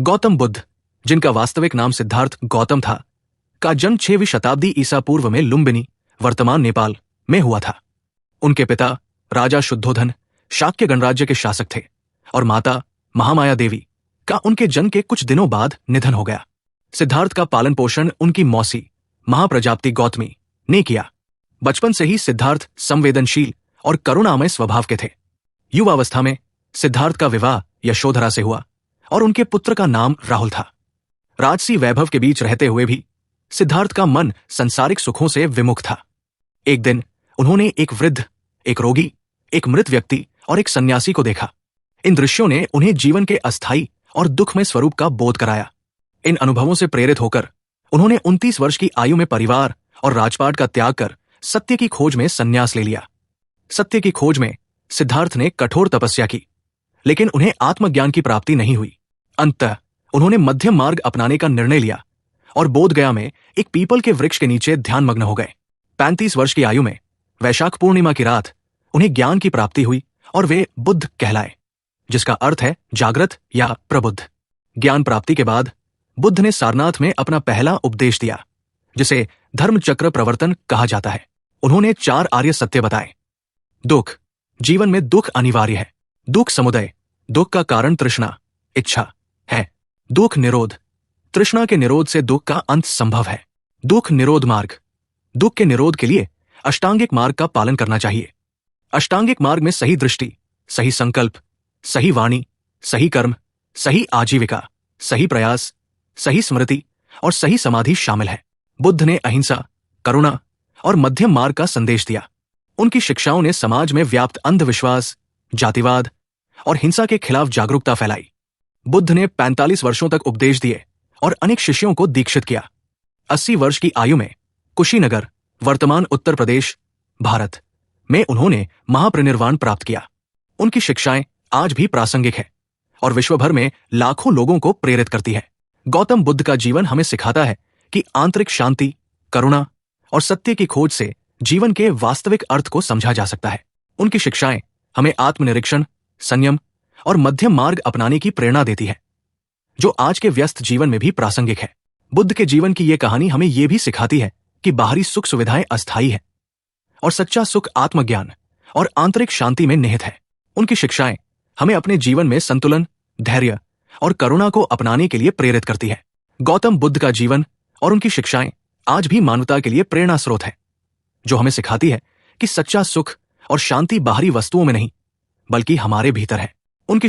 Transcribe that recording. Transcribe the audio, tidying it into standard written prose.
गौतम बुद्ध, जिनका वास्तविक नाम सिद्धार्थ गौतम था, का जन्म 6वीं शताब्दी ईसा पूर्व में लुम्बिनी, वर्तमान नेपाल में हुआ था। उनके पिता राजा शुद्धोधन शाक्य गणराज्य के शासक थे और माता महामाया देवी का उनके जन्म के कुछ दिनों बाद निधन हो गया। सिद्धार्थ का पालन पोषण उनकी मौसी महाप्रजापति गौतमी ने किया। बचपन से ही सिद्धार्थ संवेदनशील और करुणामय स्वभाव के थे। युवावस्था में सिद्धार्थ का विवाह यशोधरा से हुआ और उनके पुत्र का नाम राहुल था। राजसी वैभव के बीच रहते हुए भी सिद्धार्थ का मन संसारिक सुखों से विमुख था। एक दिन उन्होंने एक वृद्ध, एक रोगी, एक मृत व्यक्ति और एक सन्यासी को देखा। इन दृश्यों ने उन्हें जीवन के अस्थायी और दुखमय स्वरूप का बोध कराया। इन अनुभवों से प्रेरित होकर उन्होंने 29 वर्ष की आयु में परिवार और राजपाट का त्याग कर सत्य की खोज में संन्यास ले लिया। सत्य की खोज में सिद्धार्थ ने कठोर तपस्या की, लेकिन उन्हें आत्मज्ञान की प्राप्ति नहीं हुई। अंततः उन्होंने मध्यम मार्ग अपनाने का निर्णय लिया और बोधगया में एक पीपल के वृक्ष के नीचे ध्यानमग्न हो गए। 35 वर्ष की आयु में वैशाख पूर्णिमा की रात उन्हें ज्ञान की प्राप्ति हुई और वे बुद्ध कहलाए, जिसका अर्थ है जागृत या प्रबुद्ध। ज्ञान प्राप्ति के बाद बुद्ध ने सारनाथ में अपना पहला उपदेश दिया, जिसे धर्मचक्र प्रवर्तन कहा जाता है। उन्होंने 4 आर्य सत्य बताए। दुख, जीवन में दुख अनिवार्य है। दुख समुदय, दुख का कारण तृष्णा, इच्छा है। दुख निरोध, तृष्णा के निरोध से दुख का अंत संभव है। दुख निरोध मार्ग, दुख के निरोध के लिए अष्टांगिक मार्ग का पालन करना चाहिए। अष्टांगिक मार्ग में सही दृष्टि, सही संकल्प, सही वाणी, सही कर्म, सही आजीविका, सही प्रयास, सही स्मृति और सही समाधि शामिल है। बुद्ध ने अहिंसा, करुणा और मध्यम मार्ग का संदेश दिया। उनकी शिक्षाओं ने समाज में व्याप्त अंधविश्वास, जातिवाद और हिंसा के खिलाफ जागरूकता फैलाई। बुद्ध ने 45 वर्षों तक उपदेश दिए और अनेक शिष्यों को दीक्षित किया। 80 वर्ष की आयु में कुशीनगर, वर्तमान उत्तर प्रदेश, भारत में उन्होंने महापरिनिर्वाण प्राप्त किया। उनकी शिक्षाएं आज भी प्रासंगिक है और विश्व भर में लाखों लोगों को प्रेरित करती है। गौतम बुद्ध का जीवन हमें सिखाता है कि आंतरिक शांति, करुणा और सत्य की खोज से जीवन के वास्तविक अर्थ को समझा जा सकता है। उनकी शिक्षाएं हमें आत्मनिरीक्षण, संयम और मध्यम मार्ग अपनाने की प्रेरणा देती है, जो आज के व्यस्त जीवन में भी प्रासंगिक है। बुद्ध के जीवन की यह कहानी हमें यह भी सिखाती है कि बाहरी सुख सुविधाएं अस्थायी है और सच्चा सुख आत्मज्ञान और आंतरिक शांति में निहित है। उनकी शिक्षाएं हमें अपने जीवन में संतुलन, धैर्य और करुणा को अपनाने के लिए प्रेरित करती है। गौतम बुद्ध का जीवन और उनकी शिक्षाएं आज भी मानवता के लिए प्रेरणा स्रोत है, जो हमें सिखाती है कि सच्चा सुख और शांति बाहरी वस्तुओं में नहीं, बल्कि हमारे भीतर है। उनकी